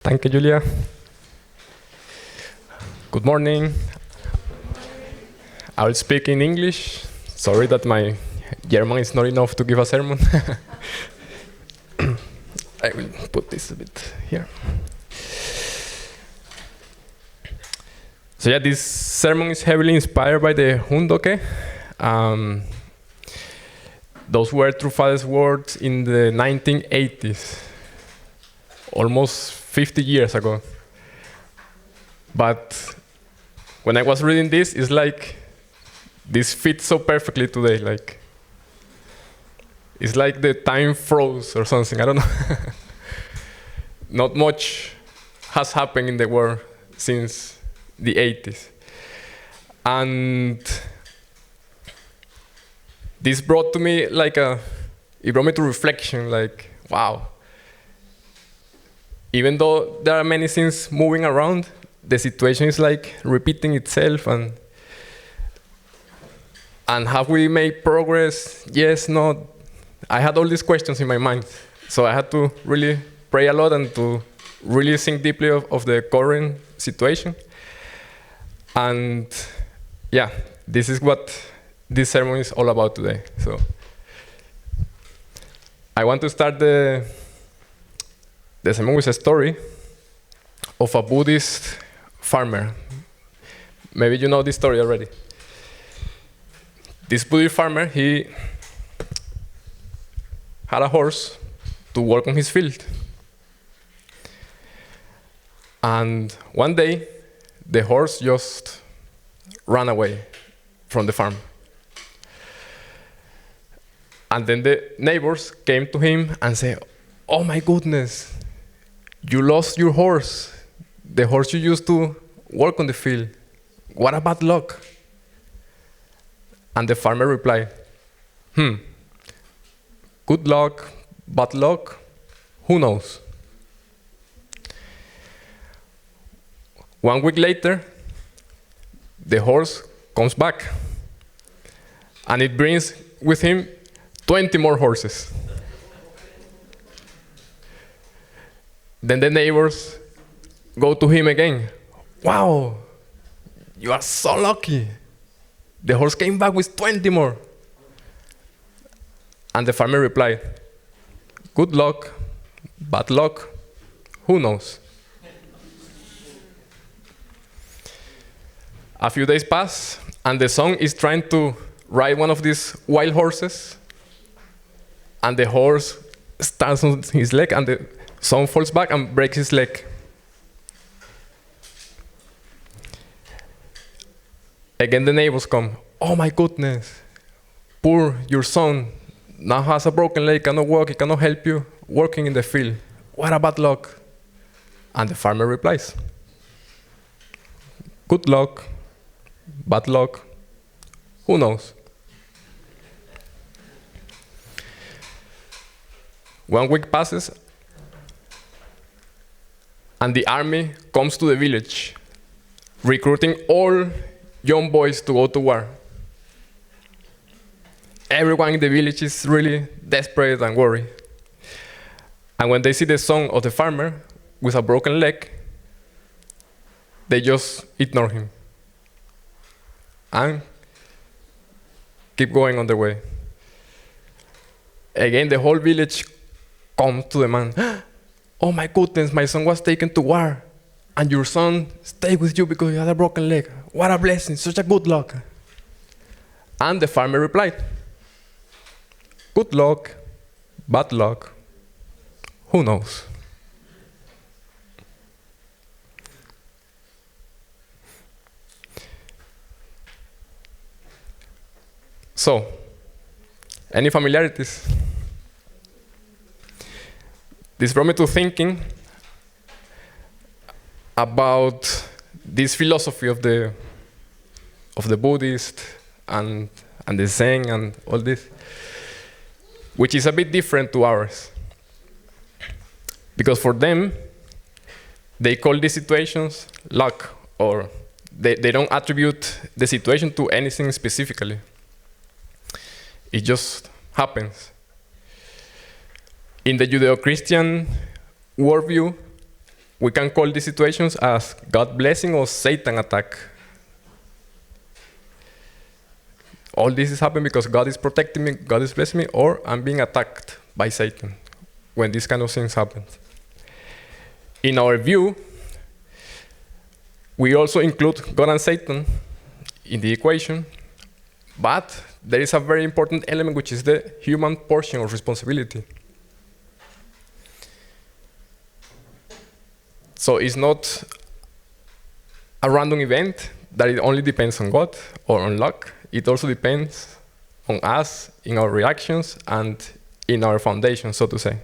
Thank you, Julia. Good morning. I will speak in English. Sorry that my German is not enough to give a sermon. I will put this a bit here. So yeah, this sermon is heavily inspired by the Hundoke. Those were True Father's words in the 1980s, almost 50 years ago. But when I was reading this, it's like this fits so perfectly today. Like it's like the time froze or something. I don't know. Not much has happened in the world since the 80s. And this brought to me it brought me to reflection, like, wow. Even though there are many things moving around, the situation is like repeating itself, and have we made progress? Yes, no. I had all these questions in my mind, so I had to really pray a lot and to really think deeply of the current situation. And yeah, this is what this sermon is all about today. So I want to start the sermon with a story of a Buddhist farmer. Maybe you know this story already. This Buddhist farmer, he had a horse to work on his field. And one day, the horse just ran away from the farm. And then the neighbors came to him and said, "Oh my goodness, you lost your horse, the horse you used to work on the field. What a bad luck." And the farmer replied, "Good luck, bad luck, who knows?" 1 week later, the horse comes back, and it brings with him 20 more horses. Then the neighbors go to him again. "Wow, you are so lucky. The horse came back with 20 more." And the farmer replied, "Good luck, bad luck, who knows?" A few days pass, and the son is trying to ride one of these wild horses, and the horse stands on his leg, and the son falls back and breaks his leg. Again, the neighbors come. "Oh my goodness, poor your son now has a broken leg, cannot walk, he cannot help you working in the field. What a bad luck." And the farmer replies, "Good luck, bad luck, who knows?" 1 week passes, and the army comes to the village, recruiting all young boys to go to war. Everyone in the village is really desperate and worried. And when they see the son of the farmer with a broken leg, they just ignore him and keep going on their way. Again, the whole village comes to the man. "Oh my goodness, my son was taken to war, and your son stayed with you because he had a broken leg. What a blessing, such a good luck." And the farmer replied, "Good luck, bad luck, who knows?" So, any familiarities? This brought me to thinking about this philosophy of the Buddhist and the Zen and all this, which is a bit different to ours. Because for them, they call these situations luck, or they don't attribute the situation to anything specifically. It just happens. In the Judeo-Christian worldview, we can call these situations as God blessing or Satan attack. All this is happening because God is protecting me, God is blessing me, or I'm being attacked by Satan when these kind of things happen. In our view, we also include God and Satan in the equation, but there is a very important element, which is the human portion of responsibility. So it's not a random event that it only depends on God or on luck. It also depends on us, in our reactions, and in our foundation, so to say.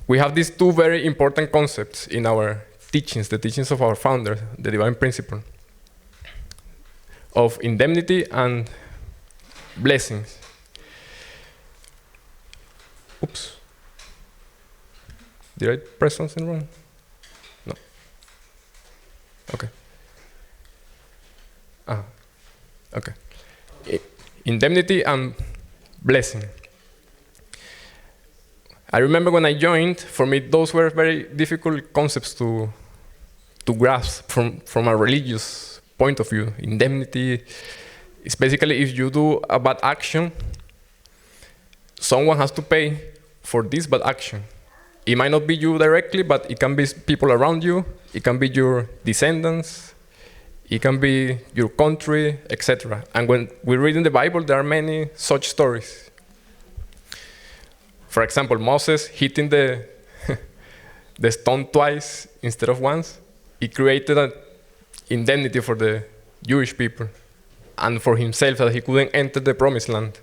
We have these two very important concepts in our teachings, the teachings of our founder, the divine principle, of indemnity and blessings. Oops. Did I press something wrong? No. Okay. Okay. Indemnity and blessing. I remember when I joined, for me, those were very difficult concepts to grasp from a religious point of view. Indemnity is basically if you do a bad action, someone has to pay for this bad action. It might not be you directly, but it can be people around you, it can be your descendants, it can be your country, etc. And when we read in the Bible, there are many such stories. For example, Moses hitting the stone twice instead of once, he created an indemnity for the Jewish people and for himself that he couldn't enter the promised land.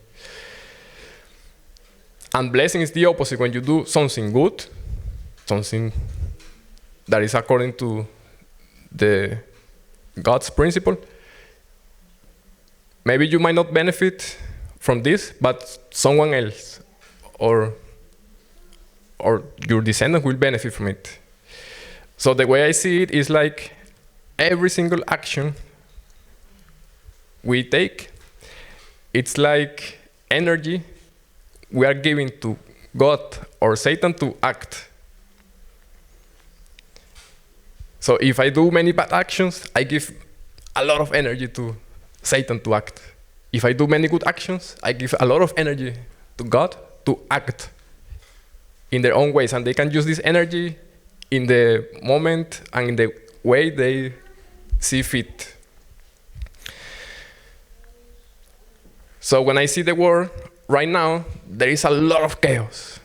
And blessing is the opposite. When you do something good, something that is according to the God's principle, maybe you might not benefit from this, but someone else or your descendant will benefit from it. So the way I see it is like every single action we take, it's like energy we are giving to God or Satan to act. So if I do many bad actions, I give a lot of energy to Satan to act. If I do many good actions, I give a lot of energy to God to act in their own ways. And they can use this energy in the moment and in the way they see fit. So when I see the world right now, there is a lot of chaos.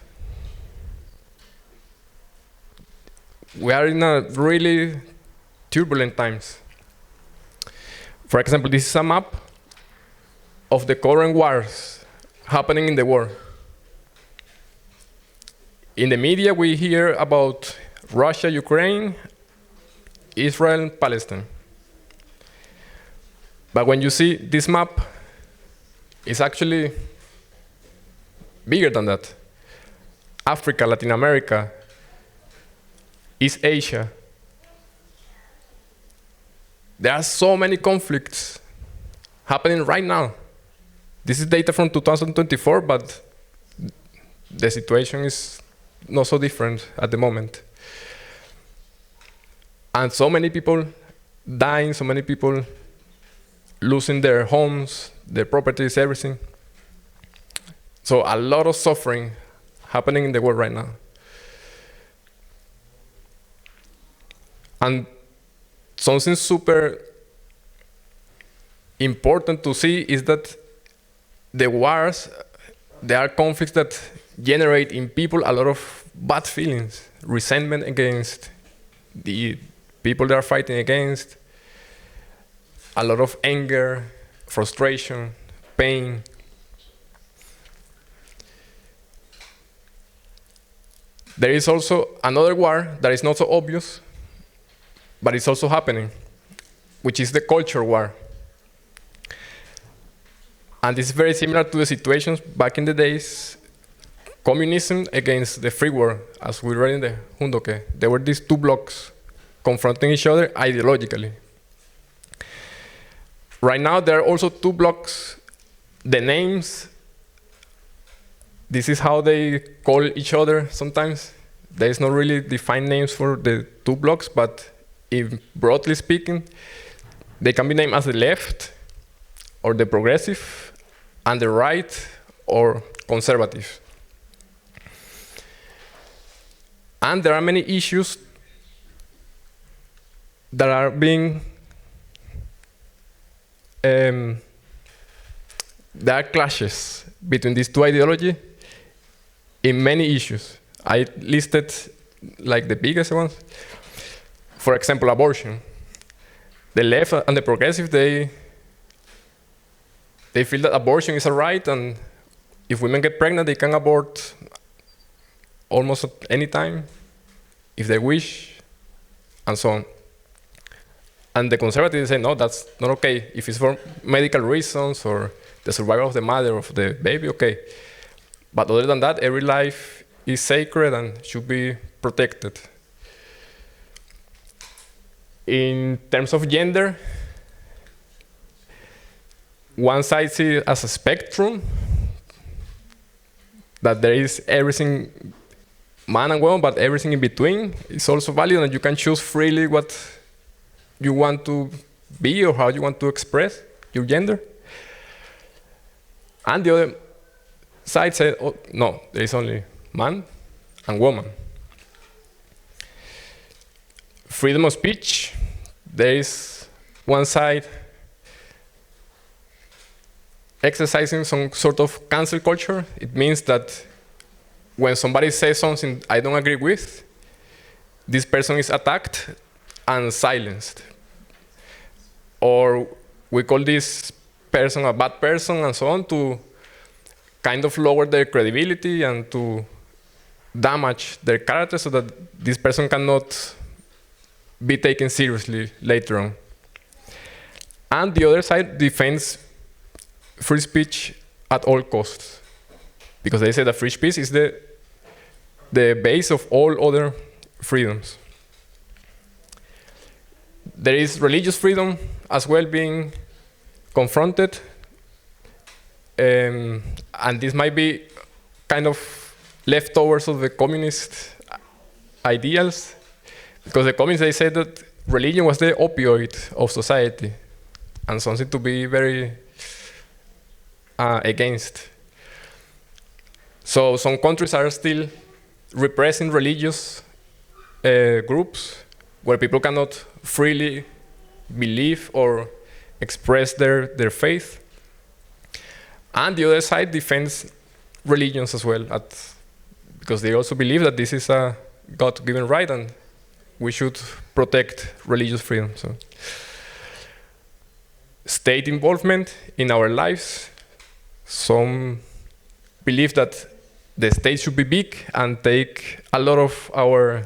We are in a really turbulent times. For example, this is a map of the current wars happening in the world. In the media, we hear about Russia, Ukraine, Israel, Palestine. But when you see this map, it's actually bigger than that. Africa, Latin America, East Asia. There are so many conflicts happening right now. This is data from 2024, but the situation is not so different at the moment. And so many people dying, so many people losing their homes, their properties, everything. So a lot of suffering happening in the world right now. And something super important to see is that the wars, there are conflicts that generate in people a lot of bad feelings, resentment against the people they are fighting against, a lot of anger, frustration, pain. There is also another war that is not so obvious, but it's also happening, which is the culture war. And it's very similar to the situations back in the days, communism against the free world, as we read in the Hundoke. There were these two blocks confronting each other ideologically. Right now, there are also two blocks. The names, this is how they call each other sometimes. There is not really defined names for the two blocks, but if broadly speaking, they can be named as the left or the progressive, and the right or conservative. And there are many issues that are being there are clashes between these two ideologies in many issues. I listed like the biggest ones. For example, abortion. The left and the progressive, they feel that abortion is a right, and if women get pregnant, they can abort almost at any time, if they wish, and so on. And the conservatives say, no, that's not okay. If it's for medical reasons or the survival of the mother or of the baby, okay. But other than that, every life is sacred and should be protected. In terms of gender, one side sees it as a spectrum, that there is everything man and woman, but everything in between is also valid, and you can choose freely what you want to be or how you want to express your gender. And the other side said, oh, no, there is only man and woman. Freedom of speech, there is one side exercising some sort of cancel culture. It means that when somebody says something I don't agree with, this person is attacked and silenced. Or we call this person a bad person and so on, to kind of lower their credibility and to damage their character so that this person cannot be taken seriously later on. And the other side defends free speech at all costs, because they say that free speech is the base of all other freedoms. There is religious freedom as well being confronted, and this might be kind of leftovers of the communist ideals, because the communists, they said that religion was the opioid of society and something to be very against. So some countries are still repressing religious groups where people cannot freely believe or express their faith. And the other side defends religions as well, because they also believe that this is a God-given right and we should protect religious freedom. So, state involvement in our lives. Some believe that the state should be big and take a lot of our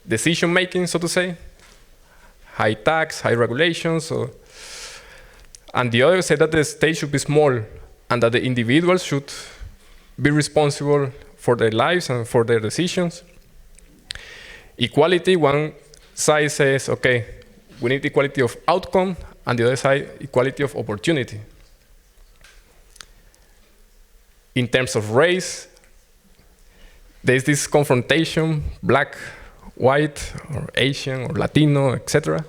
decision making, so to say. High tax, high regulations. And the others say that the state should be small and that the individuals should be responsible for their lives and for their decisions. Equality, one side says, okay, we need equality of outcome, and the other side, equality of opportunity. In terms of race, there's this confrontation, black, white, or Asian, or Latino, etc.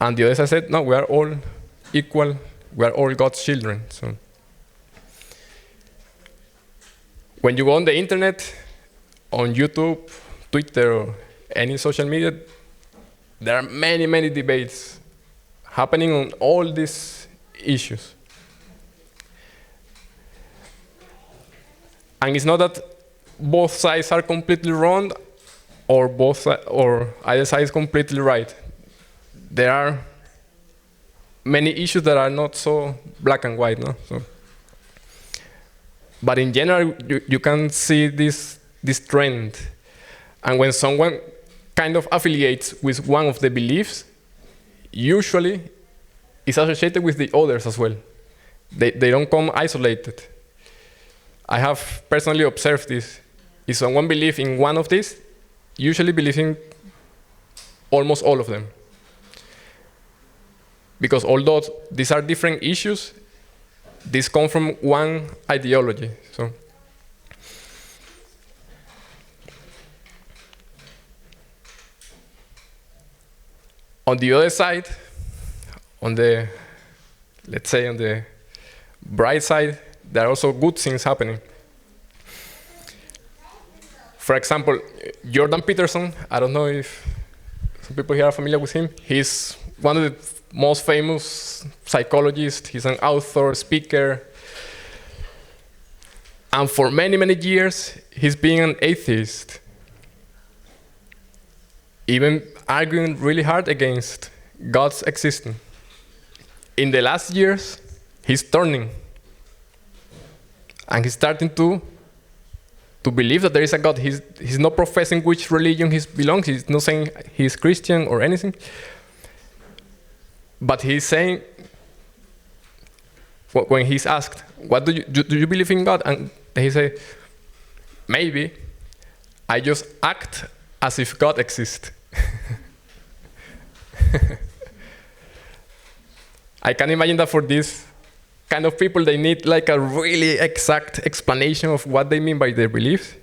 And the other side said, no, we are all equal, we are all God's children. So, when you go on the internet, on YouTube, Twitter, or any social media, there are many, many debates happening on all these issues. And it's not that both sides are completely wrong or either side is completely right. There are many issues that are not so black and white, no? But in general, you can see this trend. And when someone kind of affiliates with one of the beliefs, usually it's associated with the others as well. They don't come isolated. I have personally observed this. If someone believes in one of these, usually believes in almost all of them. Because although these are different issues, these come from one ideology. So, On the other side, on the, let's say on the bright side, there are also good things happening. For example, Jordan Peterson, I don't know if some people here are familiar with him. He's one of the most famous psychologists. He's an author, speaker. And for many, many years, he's been an atheist, even arguing really hard against God's existence. In the last years, he's turning. And he's starting to believe that there is a God. He's not professing which religion he belongs. He's not saying he's Christian or anything. But he's saying, when he's asked, "What do you believe in God?" And he say, "Maybe I just act as if God exists." I can imagine that for these kind of people, they need like a really exact explanation of what they mean by their beliefs.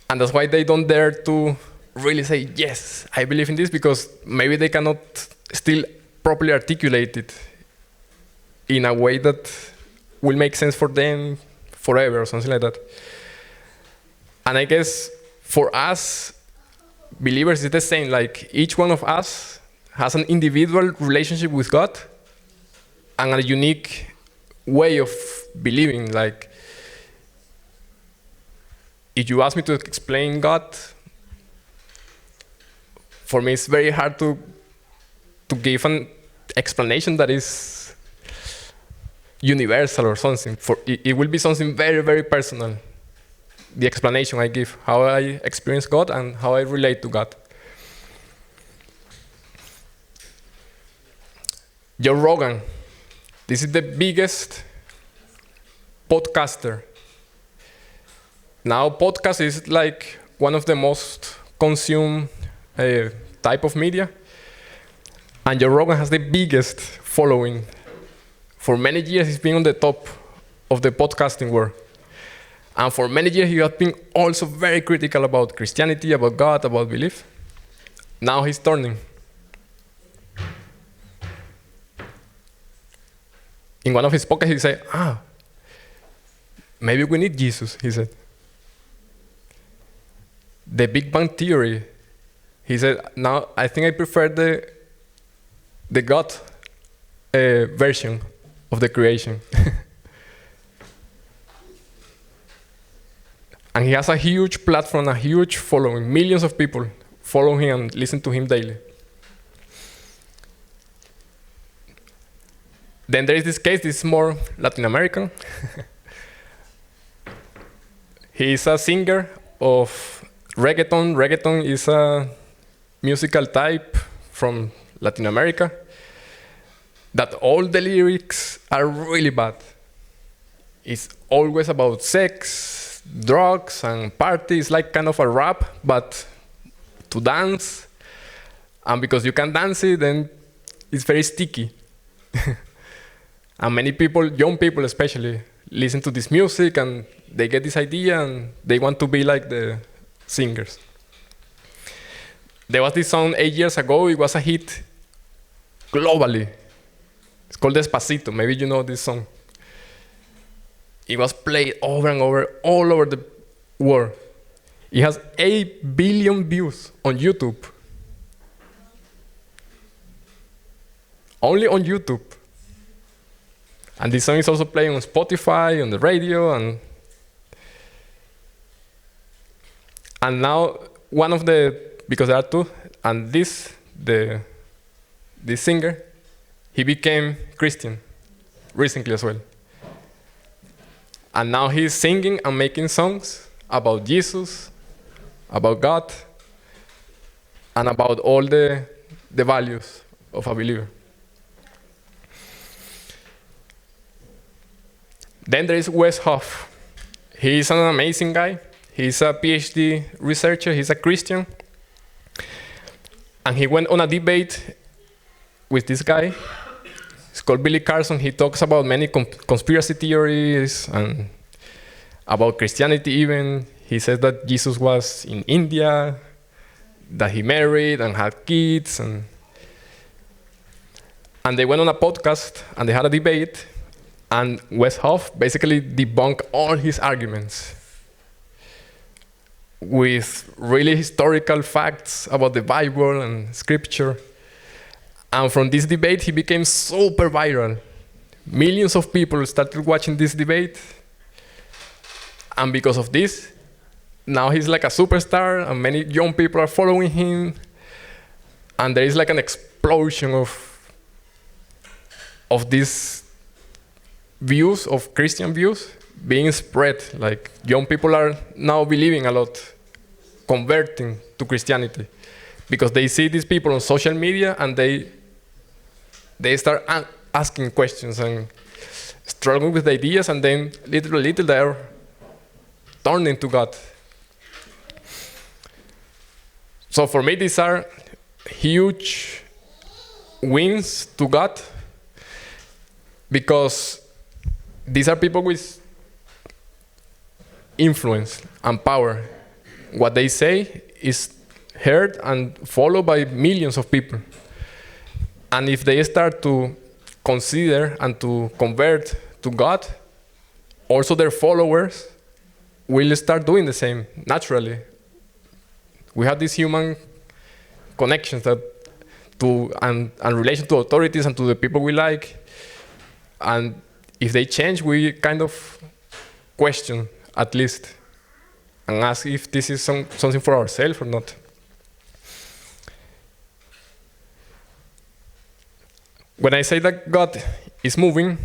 And that's why they don't dare to really say, "Yes, I believe in this," because maybe they cannot still properly articulate it in a way that will make sense for them forever or something like that. And I guess for us, believers, it's the same. Like each one of us has an individual relationship with God and a unique way of believing. Like, if you ask me to explain God, for me it's very hard to give an explanation that is universal or something. It will be something very, very personal. The explanation I give, how I experience God and how I relate to God. Joe Rogan, this is the biggest podcaster. Now, podcast is like one of the most consumed type of media. And Joe Rogan has the biggest following. For many years, he's been on the top of the podcasting world. And for many years, he has been also very critical about Christianity, about God, about belief. Now he's turning. In one of his podcasts, he said, maybe we need Jesus, he said. The Big Bang Theory, he said, now I think I prefer the God version of the creation. And he has a huge platform, a huge following. Millions of people follow him and listen to him daily. Then there is this case, this is more Latin American. He is a singer of reggaeton. Reggaeton is a musical type from Latin America that all the lyrics are really bad. It's always about sex, drugs, and parties, like kind of a rap, but to dance. And because you can dance it, then it's very sticky. And many people, young people especially, listen to this music and they get this idea and they want to be like the singers. There was this song 8 years ago, it was a hit globally. It's called Despacito, maybe you know this song. It was played over and over, all over the world. It has 8 billion views on YouTube. Only on YouTube. And this song is also playing on Spotify, on the radio, and now one of the, because there are two, and this singer, he became Christian recently as well. And now he's singing and making songs about Jesus, about God, and about all the values of a believer. Then there is Wes Hoff. He's an amazing guy. He's a PhD researcher. He's a Christian. And he went on a debate with this guy. It's called Billy Carson. He talks about many conspiracy theories and about Christianity even. He says that Jesus was in India, that he married and had kids, and they went on a podcast and they had a debate, and Westhoff basically debunked all his arguments with really historical facts about the Bible and scripture. And from this debate, he became super viral. Millions of people started watching this debate. And because of this, now he's like a superstar, and many young people are following him. And there is like an explosion of these views, of Christian views, being spread. Like, young people are now believing a lot, converting to Christianity, because they see these people on social media and they start asking questions and struggling with the ideas, and then little by little they're turning to God. So for me, these are huge wins to God, because these are people with influence and power. What they say is heard and followed by millions of people. And if they start to consider and to convert to God, also their followers will start doing the same naturally. We have these human connections that and relation to authorities and to the people we like. And if they change, we kind of question, at least, and ask if this is something for ourselves or not. When I say that God is moving,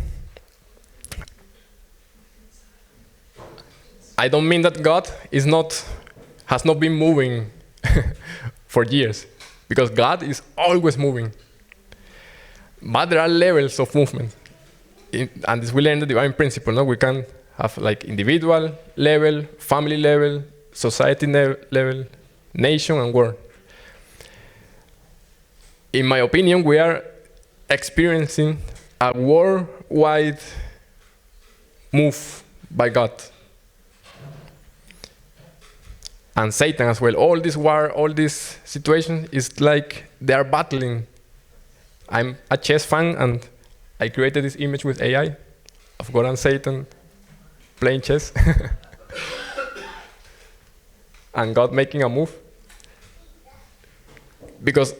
I don't mean that God has not been moving for years, because God is always moving. But there are levels of movement. And this we learn the divine principle. No? We can have like individual level, family level, society level, nation and world. In my opinion, we are experiencing a worldwide move by God. And Satan as well. All this war, all this situation is like they are battling. I'm a chess fan, and I created this image with AI of God and Satan playing chess. And God making a move. Because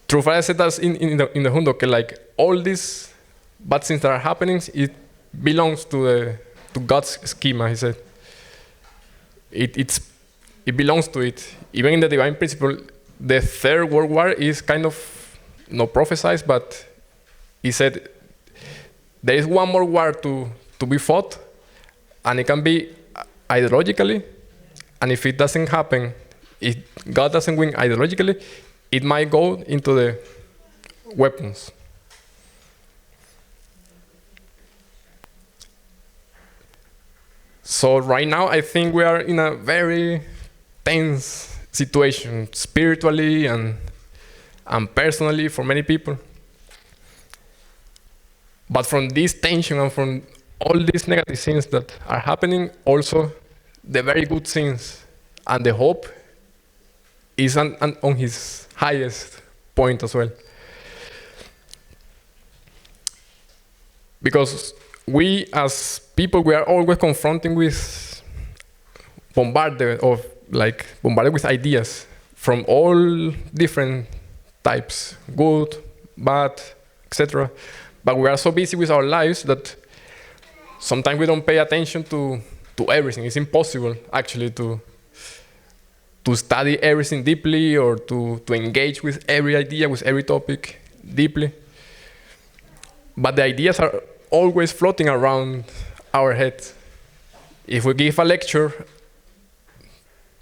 true I said that in the Hundo, okay, like all these bad things that are happening, it belongs to God's schema, he said. It belongs to it. Even in the divine principle, the third world war is kind of not prophesied, but he said there is one more war to be fought, and it can be ideologically, and if it doesn't happen, if God doesn't win ideologically, it might go into the weapons. So right now, I think we are in a very tense situation, spiritually and personally for many people. But from this tension and from all these negative things that are happening, also the very good things and the hope is on his highest point as well. Because we as people, we are always confronting with bombarded with ideas from all different types, good, bad, etc. But we are so busy with our lives that sometimes we don't pay attention to everything. It's impossible actually to study everything deeply or to engage with every idea, with every topic deeply. But the ideas are always floating around our heads. If we give a lecture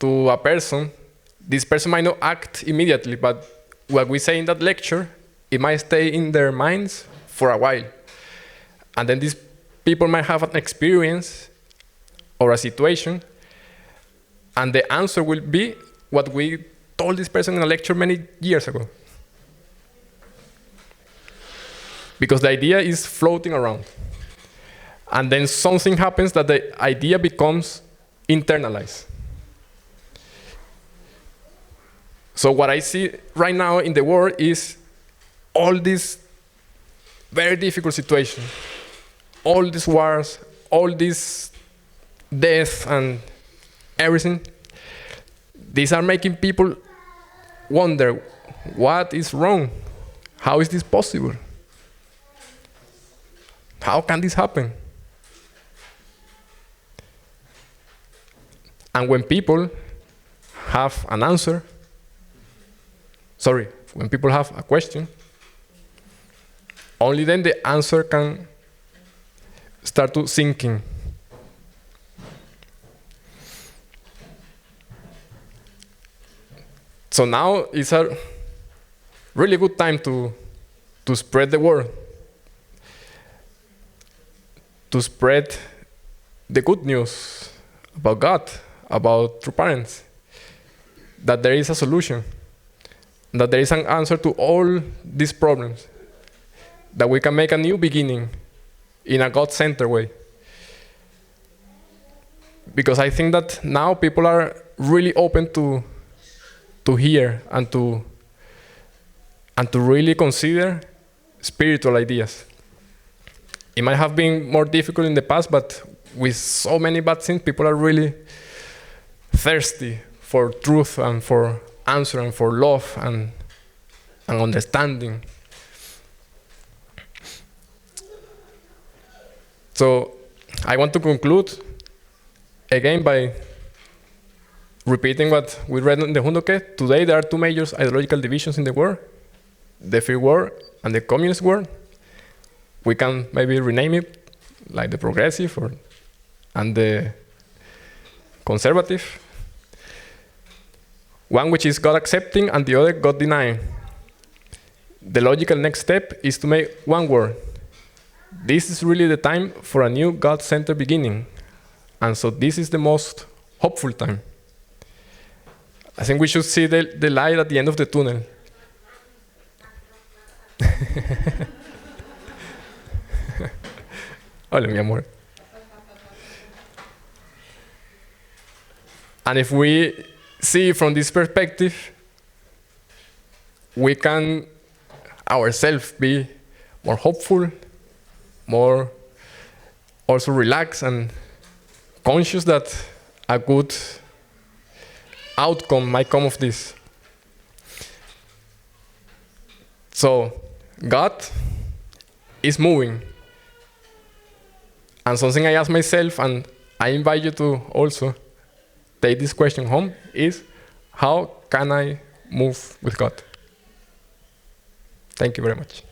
to a person, this person might not act immediately, but what we say in that lecture, it might stay in their minds for a while. And then these people might have an experience or a situation, and the answer will be what we told this person in a lecture many years ago. Because the idea is floating around. And then something happens that the idea becomes internalized. So what I see right now in the world is all these very difficult situations, all these wars, all this death and everything. These are making people wonder, what is wrong? How is this possible? How can this happen? And when people have an answer, when people have a question, only then the answer can start to sinking. So now is a really good time to spread the word, to spread the good news about God, about true parents, that there is a solution, that there is an answer to all these problems, that we can make a new beginning in a God-centered way. Because I think that now people are really open to hear and to really consider spiritual ideas. It might have been more difficult in the past, but with so many bad things, people are really thirsty for truth and for answer and for love and understanding. So I want to conclude again by repeating what we read in the Hundoke. Today there are two major ideological divisions in the world, the free world and the communist world. We can maybe rename it like the progressive and the conservative. One which is God accepting and the other God denying. The logical next step is to make one world. This is really the time for a new God-centered beginning. And so this is the most hopeful time. I think we should see the light at the end of the tunnel. Hola, mi amor. And if we see from this perspective, we can ourselves be more hopeful, more also relaxed and conscious that a good outcome might come of this. So God is moving. And something I ask myself, and I invite you to also take this question home, is how can I move with God? Thank you very much.